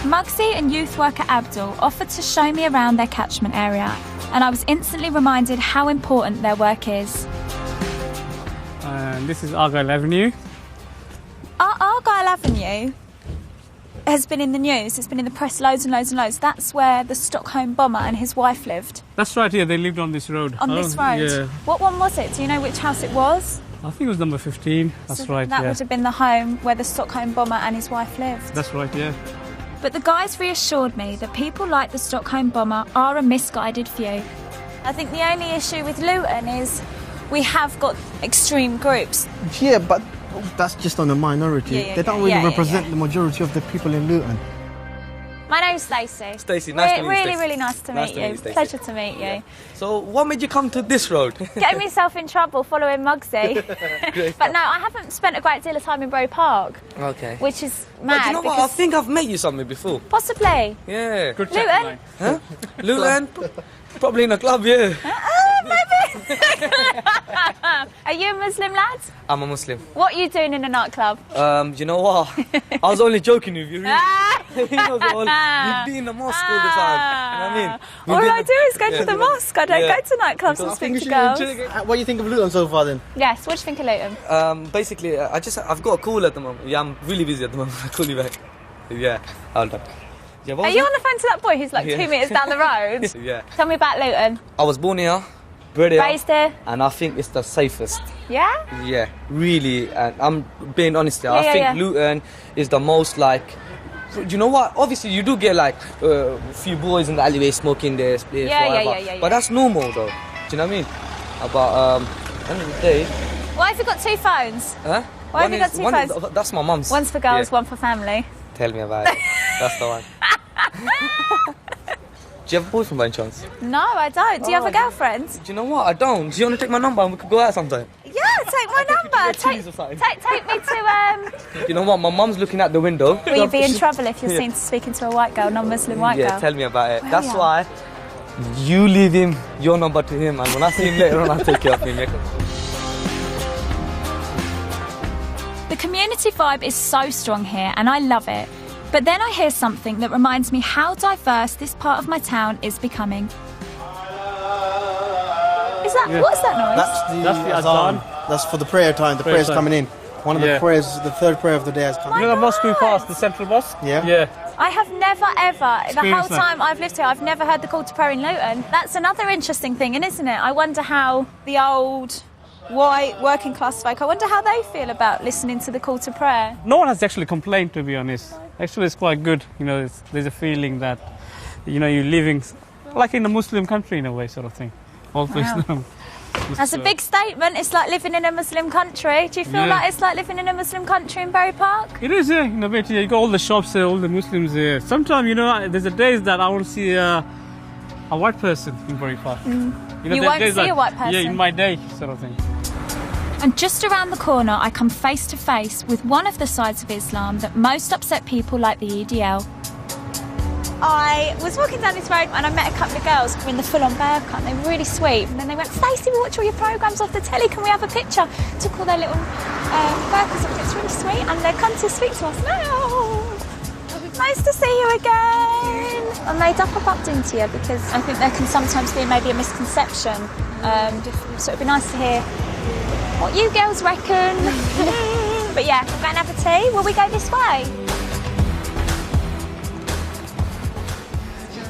Muggsy and youth worker Abdul offered to show me around their catchment area, and I was instantly reminded how important their work is. This is Argyle Avenue. Argyle Avenue has been in the news, it's been in the press loads and loads and loads. That's where the Stockholm bomber and his wife lived. That's right, yeah, they lived on this road. On this road? Yeah. What one was it? Do you know which house it was? I think it was number 15, that's right, That would have been the home where the Stockholm bomber and his wife lived. That's right, yeah. But the guys reassured me that people like the Stockholm bomber are a misguided view. I think the only issue with Luton is we have got extreme groups. Yeah, but that's just on a minority. They don't really represent the majority of the people in Luton. My name's Stacey. Stacey, nice to meet you. Really, really nice to meet you. Pleasure to meet you. So, what made you come to this road? Getting myself in trouble following Muggsy. But no, I haven't spent a great deal of time in Bury Park. Okay. Which is mad. But you know what? I think I've met you somewhere before. Possibly. Yeah. Good Luton? Huh? Luton? Probably in a club, yeah. Maybe. Are you a Muslim lad? I'm a Muslim. What are you doing in a nightclub? You know what? I was only joking with you, really. You know, we've been in the mosque all the time. You know what I mean? All I do is go to the mosque. I don't go to nightclubs and speak to girls. What do you think of Luton so far then? Yes, what do you think of Luton? Basically, I've got a call at the moment. Yeah, I'm really busy at the moment. I'll call you back. Yeah, hold up. Yeah, are you on the phone to that boy who's like 2 metres down the road? Yeah. Tell me about Luton. I was born here, bred here. Raised here. And I think it's the safest. Yeah? Yeah, really. And I'm being honest here. I think Luton is the most like... Do you know what? Obviously, you do get like a few boys in the alleyway smoking their spliffs, whatever. But that's normal though. Do you know what I mean? But at the end of the day... Why have you got 2 phones? Huh? Why have you got 2 phones? That's my mum's. One's for girls, one for family. Tell me about it. That's the one. Do you have a boyfriend by any chance? No, I don't. Do you have a girlfriend? Do you know what? I don't. Do you want to take my number and we could go out sometime? Yeah, take my number. Take me to... You know what? My mum's looking out the window. Will you be in trouble if you're seen speaking to a white girl, non-Muslim white girl? Yeah, tell me about it. That's why you leave him your number to him, and when I see him later on, I'll take care of him. The community vibe is so strong here, and I love it. But then I hear something that reminds me how diverse this part of my town is becoming. What's that noise? That's the azan. That's for the prayer time. The prayer's coming in. One of the prayers, the third prayer of the day has come. You know the mosque we passed, the central mosque? Yeah. Yeah. I have never ever, the whole time I've lived here, I've never heard the call to prayer in Luton. That's another interesting thing, isn't it? I wonder how the old white working class folk, I wonder how they feel about listening to the call to prayer. No one has actually complained, to be honest. Actually, it's quite good. You know, there's a feeling that, you know, you're living like in a Muslim country in a way, sort of thing. Wow. That's a big statement. It's like living in a Muslim country. Do you feel like it's like living in a Muslim country in Bury Park? It is, yeah. In a bit, yeah. You got all the shops there, all the Muslims there. Sometimes, you know, there's a days that I want to see a white person in Bury Park. You won't see a white person? Yeah, in my day, sort of thing. And just around the corner, I come face to face with one of the sides of Islam that most upset people like the EDL. I was walking down this road and I met a couple of girls who were in the full-on bear cut. They were really sweet. And then they went, Stacey, we watch all your programmes off the telly. Can we have a picture? Took all their little burkas off. It's really sweet. And they've come to speak to us now. Nice to see you again. I made up a bumped into you because I think there can sometimes be maybe a misconception. So it'd be nice to hear what you girls reckon. But yeah, we're going to have a tea. Will we go this way?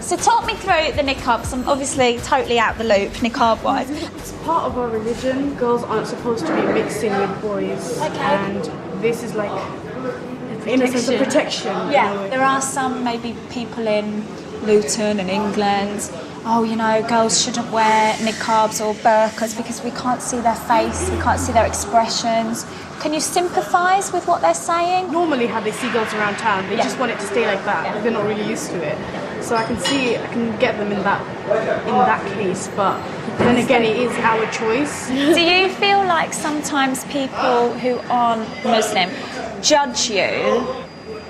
So talk me through the niqab, because I'm obviously totally out the loop, niqab-wise. It's part of our religion. Girls aren't supposed to be mixing with boys. Okay. And this is like, in a sense, a protection. Yeah, there are some maybe people in Luton and England, oh, you know, girls shouldn't wear niqabs or burqas because we can't see their face, we can't see their expressions. Can you sympathise with what they're saying? Normally how they see girls around town, they just want it to stay like that. They're not really used to it. So I can get them in that case, but then again it is our choice. Do you feel like sometimes people who aren't Muslim judge you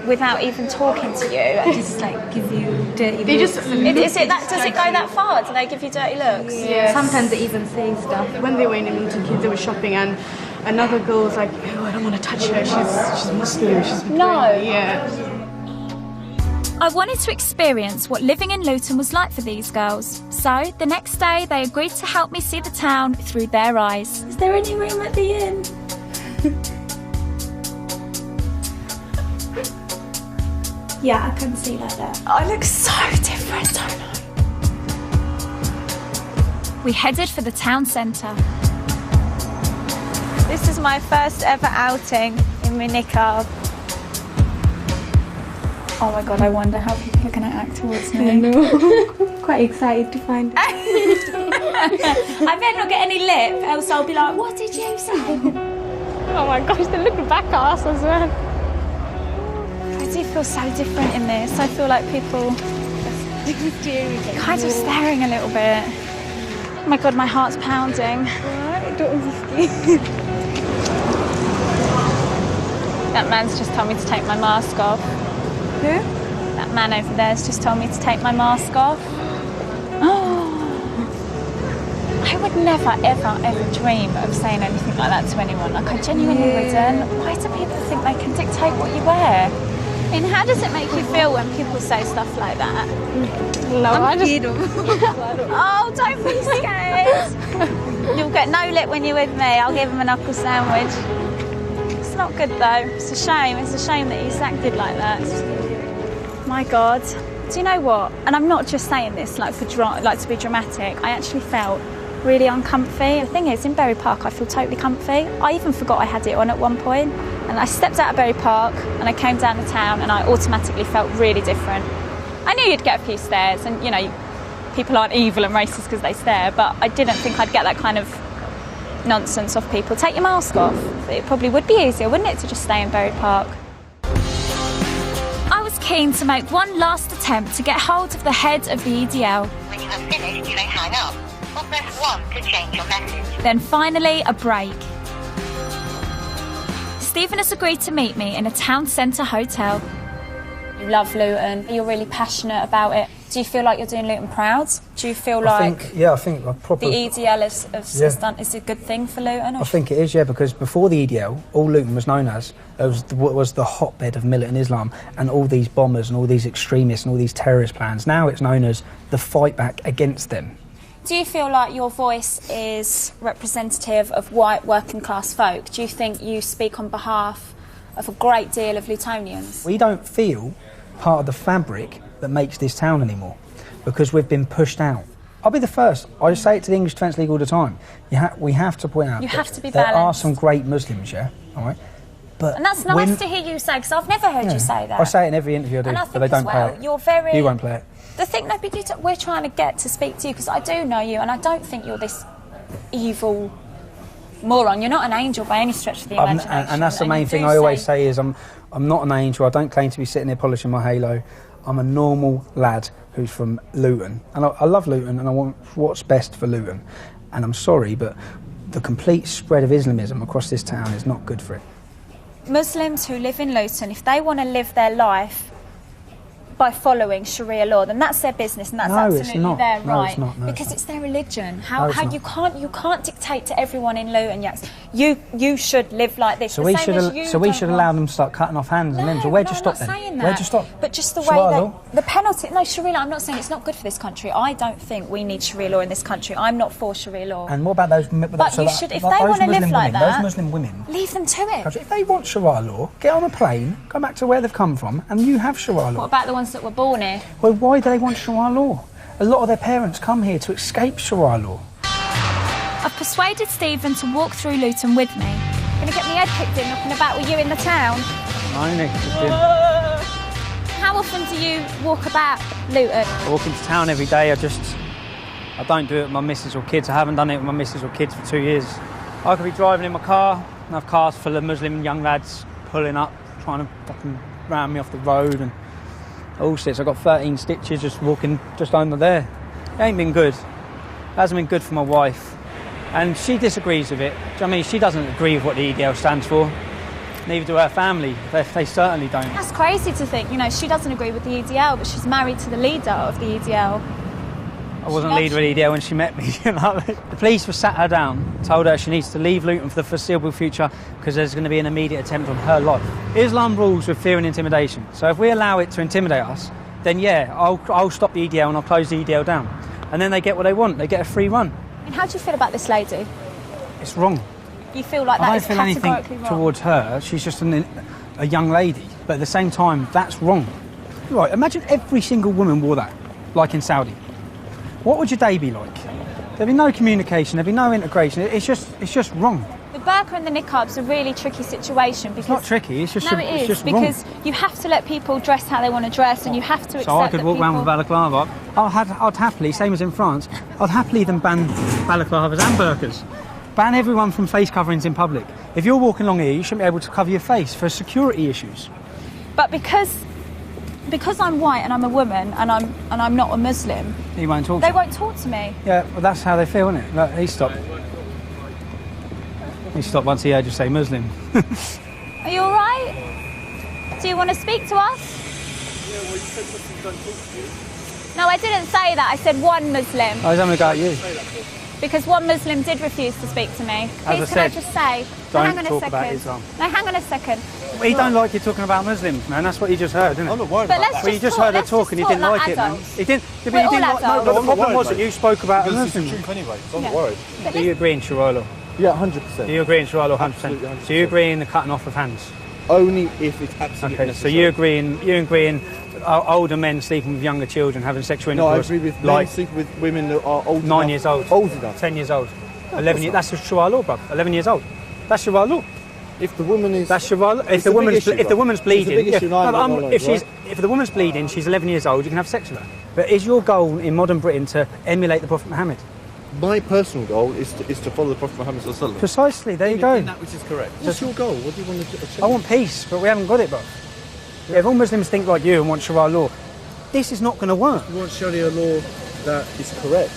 without even talking to you and just like give you dirty looks? Does it go that far? Do they give you dirty looks? Yes. Sometimes they even say stuff. When they were in Luton, kids, they were shopping and another girl was like, oh, I don't want to touch her, she's Muslim, she's yeah. I wanted to experience what living in Luton was like for these girls. So, the next day, they agreed to help me see the town through their eyes. Is there any room at the inn? Yeah, I can see like that. I look so different, don't I? We headed for the town centre. This is my first ever outing in my niqab. Oh my god, I wonder how people are going to act towards me. I know. Quite excited to find out. I better not get any lip, else I'll be like, what did you say? Oh my gosh, they look back at us as well. I do feel so different in this. I feel like people kind of staring a little bit. Oh my god, my heart's pounding. Right, don't be scared. That man's just told me to take my mask off. Who? That man over there has just told me to take my mask off. Oh, I would never, ever, ever dream of saying anything like that to anyone. Like, I genuinely wouldn't. Why do people think they can dictate what you wear? I mean, how does it make you feel when people say stuff like that? No, I just... Oh, don't be scared. You'll get no lip when you're with me. I'll give him a knuckle sandwich. It's not good though. It's a shame. It's a shame that he's acted like that. My God. Do you know what? And I'm not just saying this like to be dramatic. I actually felt really uncomfy. The thing is, in Berry Park, I feel totally comfy. I even forgot I had it on at one point. And I stepped out of Berry Park and I came down the town and I automatically felt really different. I knew you'd get a few stares and, you know, people aren't evil and racist because they stare, but I didn't think I'd get that kind of nonsense off people. Take your mask off. It probably would be easier, wouldn't it, to just stay in Berry Park? I was keen to make one last attempt to get hold of the head of the EDL. When you have finished, you may hang up or press 1 to change your message. Then finally, a break. Stephen has agreed to meet me in a town centre hotel. You love Luton, you're really passionate about it. Do you feel like you're doing Luton proud? Do you feel like I think I've probably... the EDL has done, is a good thing for Luton? I think it is, yeah, because before the EDL, all Luton was known as was the hotbed of militant Islam and all these bombers and all these extremists and all these terrorist plans. Now it's known as the fight back against them. Do you feel like your voice is representative of white working class folk? Do you think you speak on behalf of a great deal of Lutonians? We don't feel part of the fabric that makes this town anymore because we've been pushed out. I'll be the first. I say it to the English Defence League all the time. We have to point out you have to be there balanced. are some great Muslims, yeah, all right? But and that's nice to hear you say, because I've never heard you say that. I say it in every interview I do, but they don't play it. You're very... You won't play it. The thing, no, but we're trying to get to speak to you because I do know you and I don't think you're this evil moron. You're not an angel by any stretch of the imagination. And that's the main thing I always say is I'm not an angel. I don't claim to be sitting there polishing my halo. I'm a normal lad who's from Luton. And I love Luton and I want what's best for Luton. And I'm sorry, but the complete spread of Islamism across this town is not good for it. Muslims who live in Luton, if they want to live their life by following Sharia law, then that's their business and that's absolutely their right. Because it's their religion. How you can't dictate to everyone in Luton, yes, you should live like this. So we should allow them to start cutting off hands and limbs. Well, where'd you stop then? Where'd you stop? But just the way that the penalty, no, Sharia law, I'm not saying it's not good for this country. I don't think we need Sharia law in this country. I'm not for Sharia law. And what about those? But you should, if they want to live like that, those Muslim women, leave them to it. If they want Sharia law, get on a plane, go back to where they've come from, and you have Sharia law. What about the ones ones that were born here. Well, why do they want Sharia law? A lot of their parents come here to escape Sharia law. I've persuaded Stephen to walk through Luton with me. Gonna get my head kicked in knocking about with you in the town? No, How often do you walk about Luton? I walk into town every day. I don't do it with my missus or kids. I haven't done it with my missus or kids for 2 years. I could be driving in my car and have cars full of Muslim young lads pulling up, trying to fucking ram me off the road and all sorts. I've got 13 stitches just walking just under there. It ain't been good. It hasn't been good for my wife. And she disagrees with it. Do you know what I mean? She doesn't agree with what the EDL stands for. Neither do her family. They certainly don't. That's crazy to think, you know, she doesn't agree with the EDL, but she's married to the leader of the EDL. I wasn't leader of the EDL when she met me. You know? The police were sat her down, told her she needs to leave Luton for the foreseeable future because there's going to be an immediate attempt on her life. Islam rules with fear and intimidation. So if we allow it to intimidate us, then yeah, I'll stop the EDL and I'll close the EDL down. And then they get what they want. They get a free run. And how do you feel about this lady? It's wrong. You feel like that is categorically wrong? I don't feel anything towards her. She's just a young lady. But at the same time, that's wrong. Right, imagine every single woman wore that, like in Saudi. What would your day be like? There'd be no communication, there'd be no integration. It's just wrong. The burqa and the niqab's a really tricky situation because... It's not tricky, it's just No, it is, just because wrong. you have to let people dress how they want to dress and you have to accept So I could that walk people... around with balaclava. I'd happily, same as in France, I'd happily then ban balaclavas and burqas. Ban everyone from face coverings in public. If you're walking along here, you shouldn't be able to cover your face for security issues. But because I'm white and I'm a woman and I'm not a Muslim, He won't talk to they you. won't talk to me. Yeah, well that's how they feel, isn't it? Look, he stopped. He stopped once he heard you say Muslim. Are you alright? Do you want to speak to us? Yeah, well, you said something, don't talk to you. No, I didn't say that. I said one Muslim. I was having a go at you. Because one Muslim did refuse to speak to me. Please, can I just say... don't hang on a talk second. about Islam. No, hang on a second. He don't like you talking about Muslims, man. That's what you just heard, didn't it? I'm not worried But about let's that. You just heard her talk and you didn't like it, man. He didn't. But you didn't like. No, the problem was that you spoke about a Because it's the Muslim. truth anyway, so I'm not worried. Do you agree in Sharia law? Yeah, 100%. Do you agree in Sharia law 100%? Absolutely 100%. So you agree in the cutting off of hands? Only if it's absolutely Okay, necessary. so you agree in older men sleeping with younger children, having sexual No, I intercourse? agree with like men sleeping with women that are old 9 enough. years old. Old enough. 10 years old. 11 years. That's Sharia law, bruv. 11 years old. That's Sharia law. If the woman is... That's Sharia law. If a big issue, if the woman's bleeding, It's a big issue, if the woman's bleeding, she's 11 years old, you can have sex with her. But is your goal in modern Britain to emulate the Prophet Muhammad? My personal goal is to follow the Prophet Muhammad sallallahu alaihi wasallam. Precisely, there you go. In that which is correct. What's your goal? What do you want to achieve? I want peace, but we haven't got it, bro. Yeah, if all Muslims think like you and want Sharia law, this is not going to work. You want Sharia law that is correct,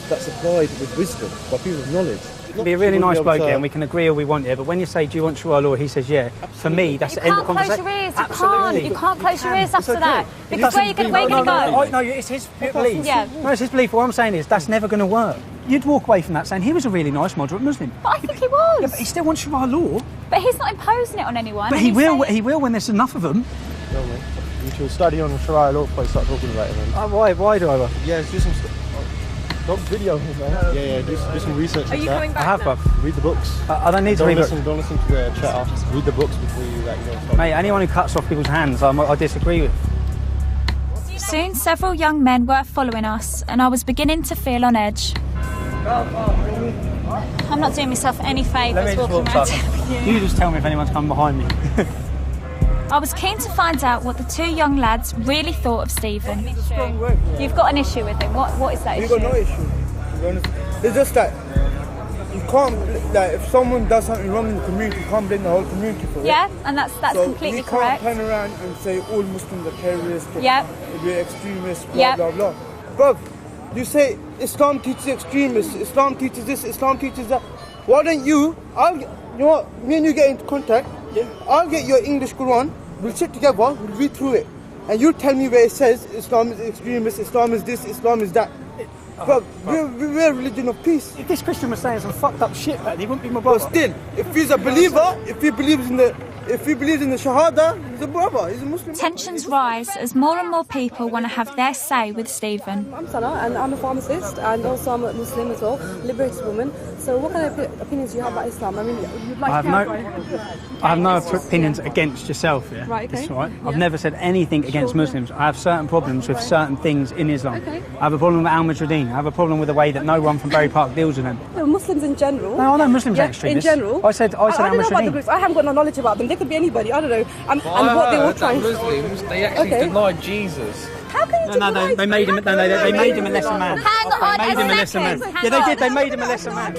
that's applied with wisdom, by people with knowledge. Be a really nice bloke here and we can agree all we want here, but when you say, do you want Sharia law, he says, yeah. Absolutely. For me, that's the end of the conversation. You can't close your ears. You can't close your ears after that. Because where are you going to go? No, it's his belief. Yeah. No, it's his belief. What I'm saying is, that's never going to work. You'd walk away from that saying, he was a really nice, moderate Muslim. But I think he was. Yeah, but he still wants Sharia law. But he's not imposing it on anyone. But he will when there's enough of them. No, mate. You should study on Sharia law before you start talking about it, man. Why do I? Yeah, do some stuff. Don't video me, man. Yeah, do some research. Are you coming back? I have, bruv. Read the books. I don't need to read books. Don't listen to the chat. Read the books before you Mate, anyone who cuts off people's hands, I disagree with. Soon, several young men were following us, and I was beginning to feel on edge. I'm not doing myself any favours walking around. You just tell me if anyone's come behind me. I was keen to find out what the two young lads really thought of Stephen. You've got an issue with him. What is that issue? You've got no issue. It's just that you can't, like, if someone does something wrong in the community, you can't blame the whole community for it. Yeah, and that's so completely you correct. can't turn around and say all Muslims are terrorists, we're extremists, blah, Yep. blah, blah. Bruv, you say Islam teaches extremists, Islam teaches this, Islam teaches that. Why don't you know what, me and you get into contact, I'll get your English Quran, we'll sit together, we'll read through it, and you tell me where it says Islam is extremist, Islam is this, Islam is that. But we're a religion of peace. If this Christian was saying some fucked up shit, man, he wouldn't be my brother. But still, if he's a believer, if he believes in the Shahada, he's a brother, he's a Muslim. Tensions rise as more and more people want to have their say with Stephen. I'm Sana and I'm a pharmacist and also I'm a Muslim as well, liberated woman. So what kind of opinions do you have about Islam? I mean, you'd like I have no opinions against yourself, yeah? Right, okay. That's right. I've never said anything against Muslims. I have certain problems with certain things in Islam. Okay. I have a problem with Al-Mujahideen. I have a problem with the way that no one from Berry Park deals with them. No, Muslims in general. No, I know Muslims are extremists. In general. I said I don't know about the Al-Mujahideen. groups. I haven't got no knowledge about them. They could be anybody. I don't know. And what they were trying. Muslims, they actually denied Jesus. How can you deny? They made him. They made him a lesser man. Hang on They made him a lesser man. Yeah, they did. They made him a lesser man.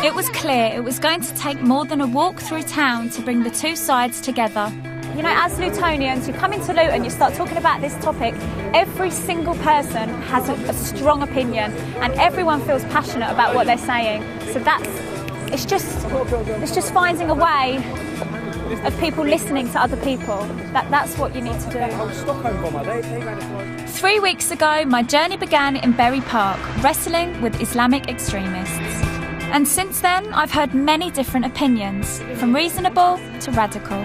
It was clear it was going to take more than a walk through town to bring the two sides together. You know, as Lutonians, you come into Luton, you start talking about this topic, every single person has a strong opinion and everyone feels passionate about what they're saying. So it's just finding a way of people listening to other people. That's what you need to do. 3 weeks ago, my journey began in Berry Park, wrestling with Islamic extremists. And since then, I've heard many different opinions, from reasonable to radical.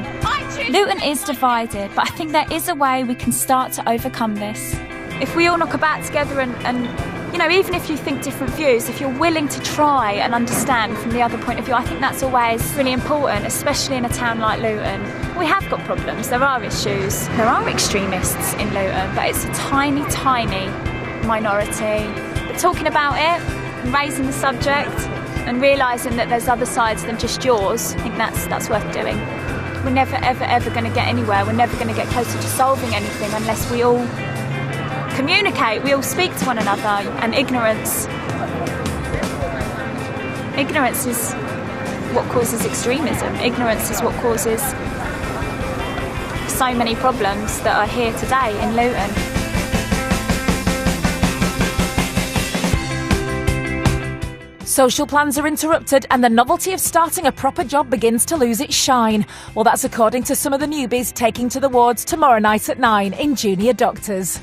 Luton is divided, but I think there is a way we can start to overcome this. If we all knock about together and you know, even if you think different views, if you're willing to try and understand from the other point of view, I think that's always really important, especially in a town like Luton. We have got problems, there are issues, there are extremists in Luton, but it's a tiny, tiny minority. But talking about it, and raising the subject, and realising that there's other sides than just yours, I think that's worth doing. We're never, ever, ever going to get anywhere, we're never going to get closer to solving anything unless we all communicate, we all speak to one another, and ignorance is what causes extremism. Ignorance is what causes so many problems that are here today in Luton. Social plans are interrupted and the novelty of starting a proper job begins to lose its shine. Well, that's according to some of the newbies taking to the wards tomorrow night at 9 in Junior Doctors.